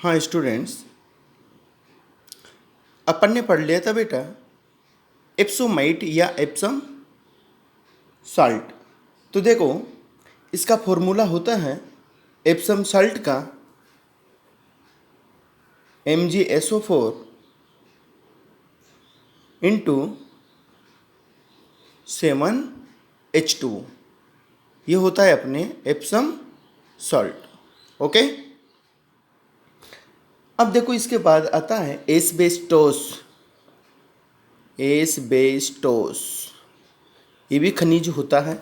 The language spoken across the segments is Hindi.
हाँ स्टूडेंट्स, अपन ने पढ़ लिया था बेटा एप्सोमाइट या एप्सम साल्ट। तो देखो इसका फॉर्मूला होता है एप्सम साल्ट का MgSO4 इंटू 7H2। ये होता है अपने एप्सम सॉल्ट। ओके, अब देखो इसके बाद आता है एस्बेस्टोस। एस्बेस्टोस ये भी खनिज होता है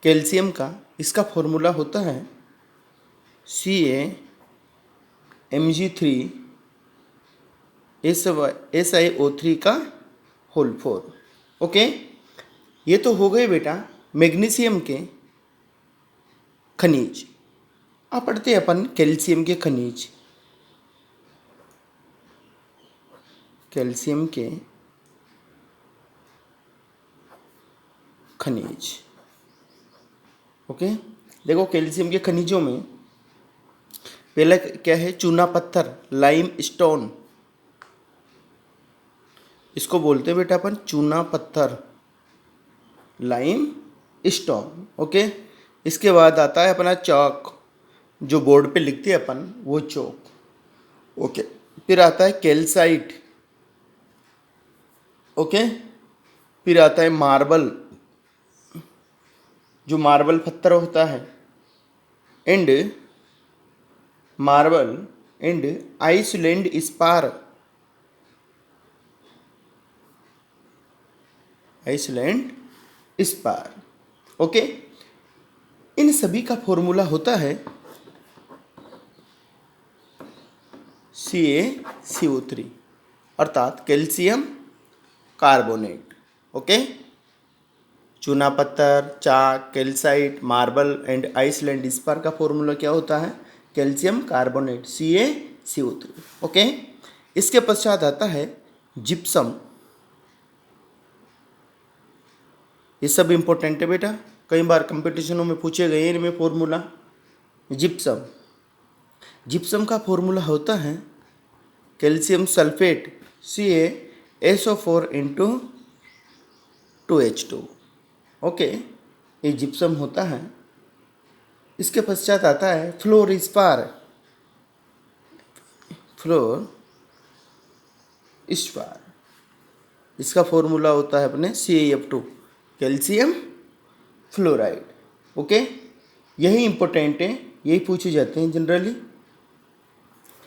कैल्शियम का। इसका फॉर्मूला होता है CaMg3SiO3 का होल 4। ओके, ये तो हो गए बेटा मैग्नीशियम के खनिज। अब पढ़ते हैं अपन कैल्शियम के खनिज। कैल्शियम के खनिज। ओके, देखो कैल्शियम के खनिजों में पहला क्या है, चूना पत्थर, लाइम स्टोन। इसको बोलते हैं बेटा अपन चूना पत्थर, लाइम स्टोन। ओके, इसके बाद आता है अपना चौक, जो बोर्ड पे लिखते हैं अपन वो चौक। ओके, फिर आता है कैल्साइट। ओके, फिर आता है मार्बल, जो मार्बल पत्थर होता है, and marble and Iceland spar. Iceland spar. Okay, इन सभी का फॉर्मूला होता है CaCO3 अर्थात कैल्शियम कार्बोनेट। ओके, चूना पत्थर, चाक, calcite, marble and Iceland spar का फॉर्मूला क्या होता है, कैल्शियम कार्बोनेट CaCO3। ओके, इसके पश्चात आता है जिप्सम। ये सब इंपॉर्टेंट है बेटा, कई बार कंपटीशनों में पूछे गए इनमें फॉर्मूला। जिप्सम, जिप्सम का फॉर्मूला होता है calcium sulphate CaSO4 into 2H2। Okay, ये जिप्सम होता है। इसके पश्चात आता है फ्लोर स्पार। फ्लोर स्पार, इसका फॉर्मूला होता है अपने CaF2 कैल्शियम फ्लोराइड। ओके, यही इंपॉर्टेंट है, यही पूछे जाते हैं जनरली,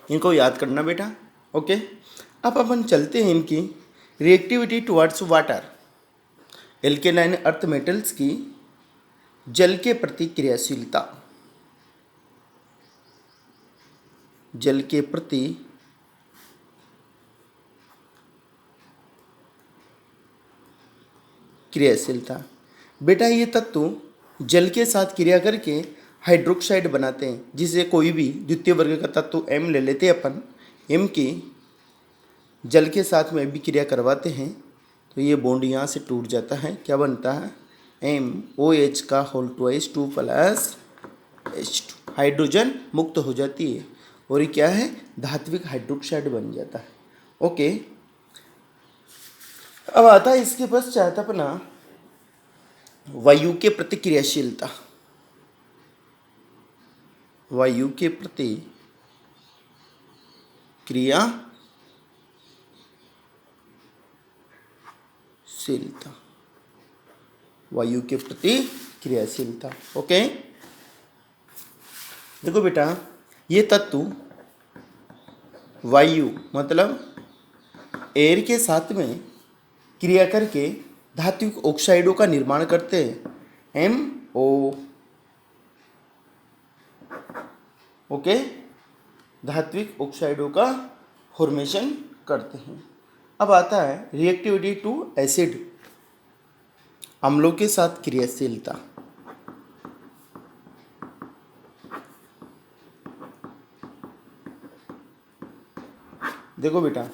इनको याद करना बेटा। ओके, अब अपन चलते हैं इनकी reactivity towards water. Alkaline earth metals की जल के प्रति क्रियाशीलता। जल के प्रति क्रियाशीलता। बेटा ये तत्व जल के साथ क्रिया करके हाइड्रोक्साइड बनाते हैं, जिसे कोई भी द्वितीय वर्ग का तत्व M ले लेते हैं अपन। M की जल के साथ में भी क्रिया करवाते हैं तो ये बॉन्ड यहाँ से टूट जाता है। क्या बनता है, MOH का होल 2 प्लस H2। हाइड्रोजन मुक्त हो जाती है और ये क्या है, धात्विक हाइड्रोक्साइड बन जाता है। ओके, अब आता है इसके पश्चात अपना वायु के प्रति क्रियाशीलता। वायु के प्रति क्रियाशीलता। वायु के प्रति क्रियाशीलता। ओके, देखो बेटा ये तत्व वायु मतलब एयर के साथ में क्रिया करके धात्विक ऑक्साइडों का निर्माण करते हैं, MO। ओके, धात्विक ऑक्साइडों का फॉर्मेशन करते हैं। अब आता है रिएक्टिविटी टू एसिड, अम्लों के साथ क्रियाशीलता। देखो बेटा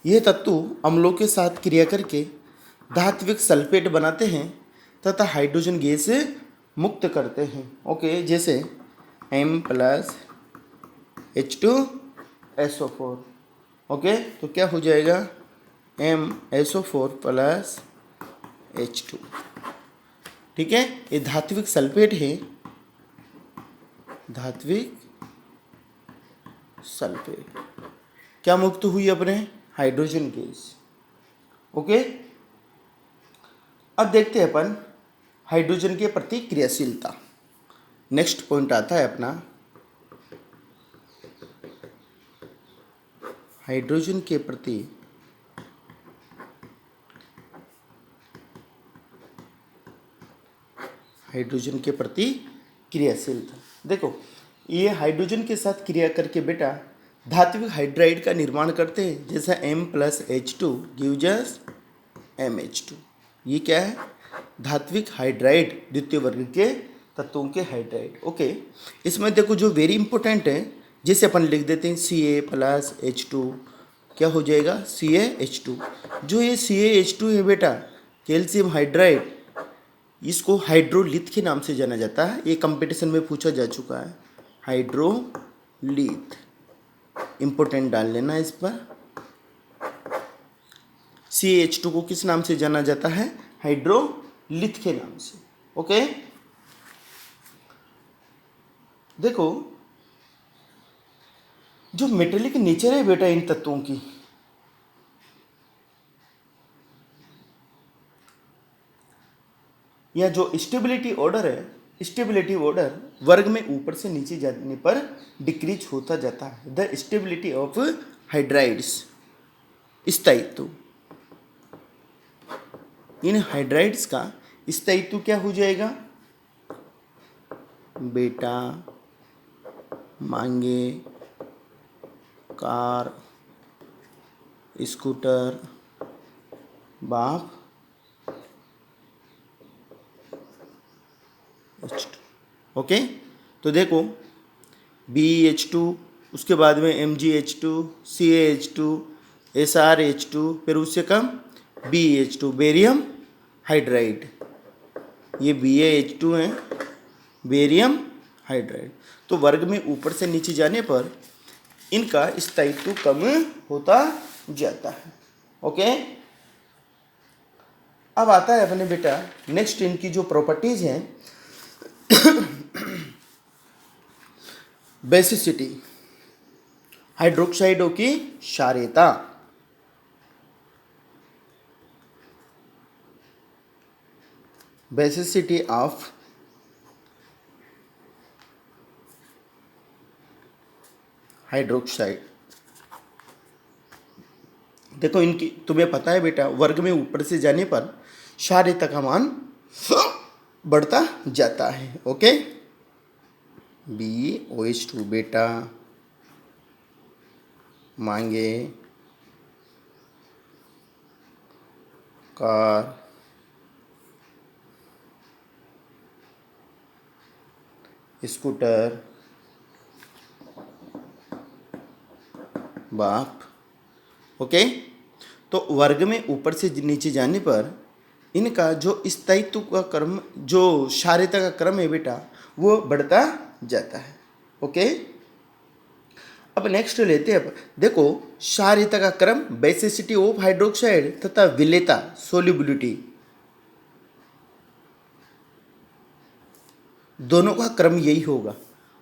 ये तत्व अम्लों के साथ क्रिया करके धात्विक सल्फेट बनाते हैं तथा हाइड्रोजन गैस मुक्त करते हैं। ओके, जैसे M plus H2 SO4। Okay, तो क्या हो जाएगा MSO4 प्लस H2। ठीक है, ये धात्विक सल्फेट है, धात्विक सल्फेट। क्या मुक्त हुई अपने? Hydrogen gas. ओके, अब देखते हैं अपन हाइड्रोजन के प्रति क्रियाशीलता। नेक्स्ट पॉइंट आता है अपना हाइड्रोजन के प्रति क्रियाशीलता। देखो, ये हाइड्रोजन के साथ क्रिया करके बेटा धात्विक हाइड्राइड का निर्माण करते हैं, जैसा M+H2 गिव्स अस MH2। ये क्या है? धात्विक हाइड्राइड, द्वितीय वर्ग के तत्वों के हाइड्राइड। ओके, इसमें देखो जो वेरी इंपॉर्टेंट है, जैसे अपन लिख देते हैं Ca+H2, क्या हो जाएगा? CaH2। जो ये CaH2 है बेटा, कैल्शियम हाइड्राइड, इसको हाइड्रोलिथ के नाम से जाना जाता है। ये कंपटीशन में पूछा जा चुका है, हाइड्रोलिथ। इंपॉर्टेंट डाल लेना इस पर। CaH2 को किस नाम से जाना जाता है? हाइड्रोलिथ के नाम से। ओके, देखो जो मेटेलिक नेचर है बेटा इन तत्वों की, या जो स्टेबिलिटी ऑर्डर है, स्टेबिलिटी ऑर्डर वर्ग में ऊपर से नीचे जाने पर डिक्रीज होता जाता है। द स्टेबिलिटी ऑफ हाइड्राइड्स, स्थायित्व, इन हाइड्राइड्स का स्थायित्व क्या हो जाएगा बेटा? मांगे, कार, स्कूटर, बाप, H2। ओके, तो देखो BH2, उसके बाद में MgH2, CaH2, SrH2, फिर उससे कम BH2, बेरियम हाइड्राइड। ये BaH2 है, बेरियम हाइड्राइड। तो वर्ग में ऊपर से नीचे जाने पर इनका स्थायित्व कम होता जाता है। ओके, अब आता है अपने बेटा नेक्स्ट इनकी जो प्रॉपर्टीज हैं, बेसिसिटी, हाइड्रोक्साइडों की क्षारीयता। Basicity of hydroxide. देखो इनकी, तुम्हें पता है बेटा, वर्ग में ऊपर से जाने पर क्षारीयता का मान बढ़ता जाता है। ओके, BOH2 बेटा, मांगे, कार, स्कूटर, बाप। ओके, तो वर्ग में ऊपर से नीचे जाने पर इनका जो स्थायित्व का क्रम, जो क्षारीयता का क्रम है बेटा, वो बढ़ता जाता है। ओके, अब नेक्स्ट लेते हैं। देखो क्षारीयता का क्रम, बेसिसिटी ऑफ हाइड्रोक्साइड तथा विलेयता, सोल्युबिलिटी, दोनों का क्रम यही होगा।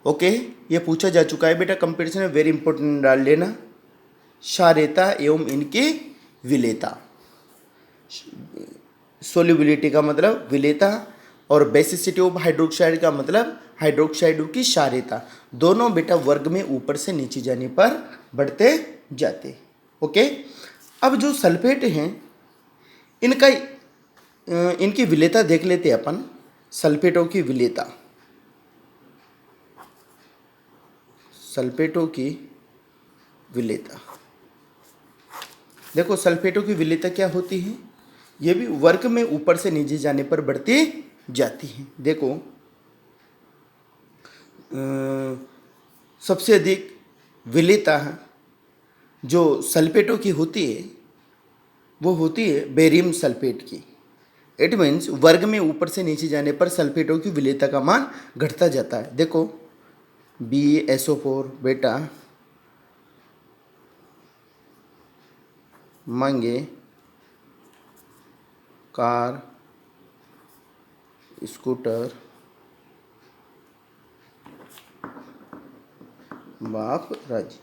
ओके, ये पूछा जा चुका है बेटा कंपटीशन में, वेरी इंपॉर्टेंट डाल लेना। क्षारीयता एवं इनकी विलेयता, सोल्युबिलिटी का मतलब विलेयता, और बेसिसिटी ऑफ हाइड्रोक्साइड का मतलब हाइड्रोक्साइड की क्षारीयता, दोनों बेटा वर्ग में ऊपर से नीचे जाने पर बढ़ते जाते। ओके, अब जो सल्फेट हैं इनका इनकी विलेयता देख लेते हैं अपन। सल्फेटों की विलेयता, सल्फेटों की विलेयता, देखो सल्फेटों की विलेयता क्या होती है? ये भी वर्ग में ऊपर से नीचे जाने पर बढ़ती जाती है। देखो सबसे अधिक विलेयता जो सल्फेटों की होती है वो होती है बेरियम सल्फेट की। इट मीन्स वर्ग में ऊपर से नीचे जाने पर सल्फेटों की विलेयता का मान घटता जाता है। देखो BaSO4 बेटा, मांगे कार, स्कूटर, बाप राजी।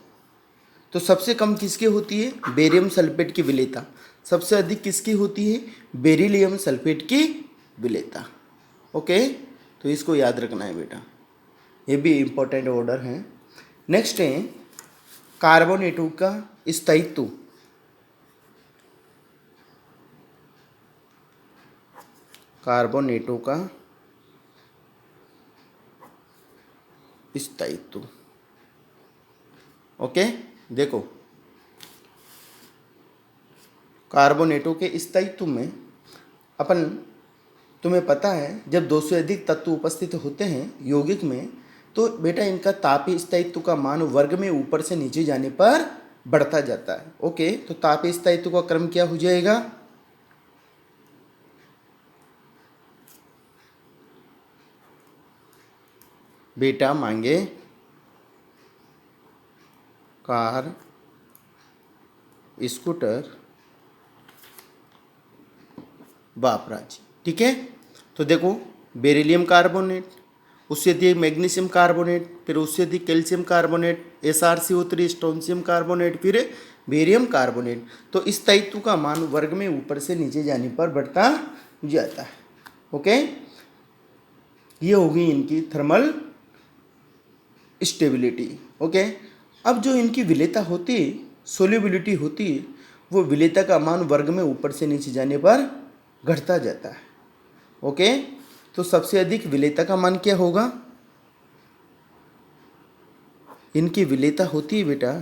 तो सबसे कम किसकी होती है? बेरियम सल्फेट की विलेयता। सबसे अधिक किसकी होती है? बेरिलियम सल्फेट की विलेयता। ओके, तो इसको याद रखना है बेटा, ये भी इम्पोर्टेंट ऑर्डर है। नेक्स्ट है कार्बोनेटों का स्थायित्व। कार्बोनेटों का स्थायित्व। ओके, देखो कार्बोनेटों के स्थायित्व में अपन, तुम्हें पता है जब 200 से अधिक तत्व उपस्थित होते हैं यौगिक में, तो बेटा इनका तापीय स्थायित्व का मान वर्ग में ऊपर से नीचे जाने पर बढ़ता जाता है। ओके, तो तापीय स्थायित्व का क्रम क्या हो जाएगा? बेटा मांगे कार, स्कूटर, बाप राजी। ठीक है, तो देखो बेरिलियम कार्बोनेट, उससे अधिक मैग्नीशियम कार्बोनेट, फिर उससे अधिक calcium carbonate, SrCO3 strontium carbonate, फिर बेरियम कार्बोनेट। तो इस स्थायित्व का मान वर्ग में ऊपर से नीचे जाने पर बढ़ता जाता है। ओके, ये होगी इनकी थर्मल स्टेबिलिटी। ओके, अब जो इनकी विलेयता होती है, सोल्यूबिलिटी होती है, वो विलेयता का मान वर्ग में ऊपर से नीचे जाने पर घटता जाता है। ओके, तो सबसे अधिक विलेयता का मान क्या होगा? इनकी विलेयता होती है बेटा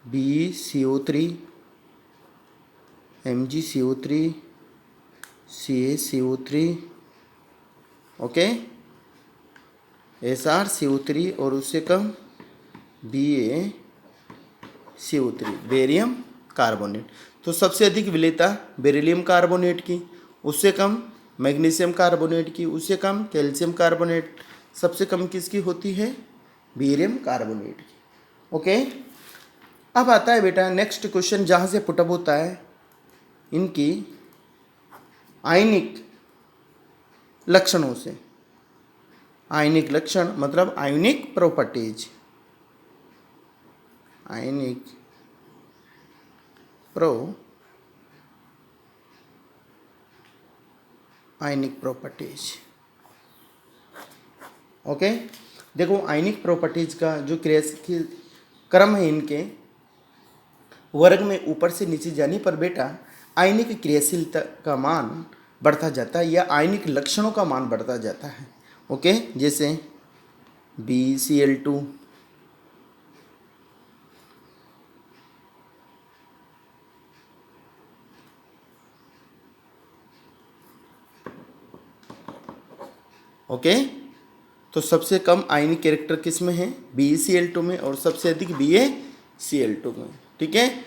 BCO3, MgCO3, CaCO3, okay, SrCO3 और उससे कम BaCO3, बेरियम कार्बोनेट। तो सबसे अधिक विलेयता बेरिलियम कार्बोनेट की, उससे कम मैग्नीशियम कार्बोनेट की, उससे कम कैल्शियम कार्बोनेट, सबसे कम किसकी होती है? बेरियम कार्बोनेट की। ओके, अब आता है बेटा नेक्स्ट क्वेश्चन, जहाँ से पुटअप होता है इनकी आयनिक लक्षणों से। आयनिक लक्षण मतलब आयनिक प्रॉपर्टीज, आयनिक आयनिक प्रॉपर्टीज। ओके, देखो आयनिक प्रॉपर्टीज का जो क्रियाशील क्रम है इनके वर्ग में ऊपर से नीचे जाने पर बेटा आयनिक क्रियाशीलता का मान बढ़ता जाता है, या आयनिक लक्षणों का मान बढ़ता जाता है। ओके, जैसे BCl2, ओके, तो सबसे कम आयनिक कैरेक्टर किस में है? BeCl2 में, और सबसे अधिक BaCl2 में। ठीक है,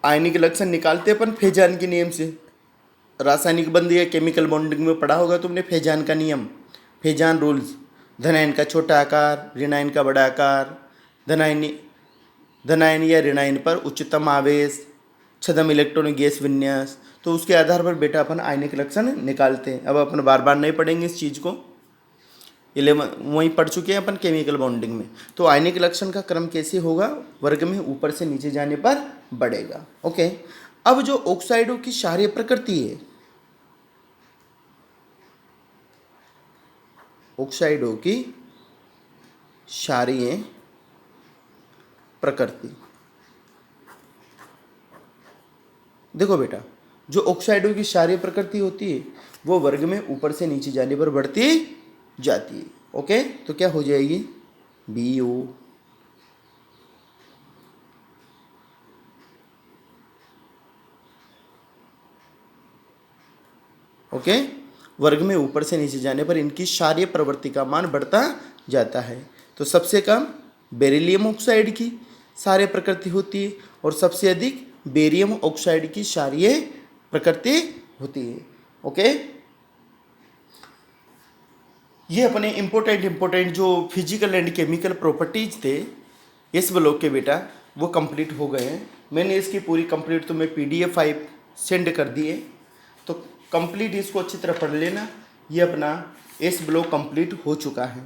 आयनिक लक्षण निकालते अपन फेजान के नियम से। रासायनिक बंध या केमिकल बॉन्डिंग में पढ़ा होगा तुमने फेजान का नियम, फेजान रूल्स। धनायन का छोटा आकार, ऋणायन का बड़ा आकार, धनायन या ऋणायन पर उच्चतम आवेश, छद्म इलेक्ट्रॉनिक गैस विन्यास। तो उसके आधार पर बेटा अपन आयनिक लक्षण निकालते हैं। अब अपन बार बार नहीं पढ़ेंगे इस चीज़ को, 11 वहीं पढ़ चुके हैं अपन केमिकल बॉन्डिंग में। तो आयनिक लक्षण का क्रम कैसे होगा? वर्ग में ऊपर से नीचे जाने पर बढ़ेगा। ओके, अब जो ऑक्साइडों की क्षारीय प्रकृति है, ऑक्साइडों की क्षारीय प्रकृति, देखो बेटा जो ऑक्साइडों की क्षारीय प्रकृति होती है वो वर्ग में ऊपर से नीचे जाने पर बढ़ती जाती है। ओके, तो क्या हो जाएगी? BO, ओके, वर्ग में ऊपर से नीचे जाने पर इनकी क्षारीय प्रवृत्ति का मान बढ़ता जाता है। तो सबसे कम बेरिलियम ऑक्साइड की क्षारीय प्रकृति होती है, और सबसे अधिक बेरियम ऑक्साइड की क्षारीय प्रकृति होती है। ओके, ये अपने इम्पोर्टेंट जो फिजिकल एंड केमिकल प्रॉपर्टीज थे इस ब्लॉक के बेटा, वो कंप्लीट हो गए हैं। मैंने इसकी पूरी कंप्लीट तुम्हें PDF फाइल सेंड कर दी है, तो कंप्लीट इसको अच्छी तरह पढ़ लेना। ये अपना एस ब्लॉक कंप्लीट हो चुका है,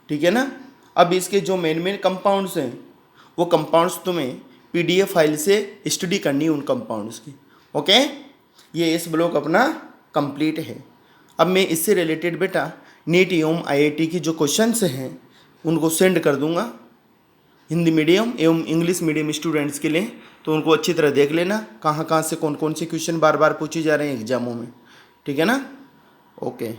ठीक है ना। अब इसके जो मेन कंपाउंड्स हैं वो कंपाउंड्स तुम्हें PDF फाइल से स्टडी करनी है उन कंपाउंड्स की, ओके। ये एस ब्लॉक अपना कंप्लीट है। अब मैं इससे रिलेटेड बेटा नीट एवं IIT की जो क्वेश्चंस हैं उनको सेंड कर दूंगा हिंदी मीडियम एवं इंग्लिश मीडियम स्टूडेंट्स के लिए, तो उनको अच्छी तरह देख लेना कहाँ कहाँ से कौन कौन से क्वेश्चन बार बार पूछे जा रहे हैं एग्जामों में, ठीक है ना। ओके।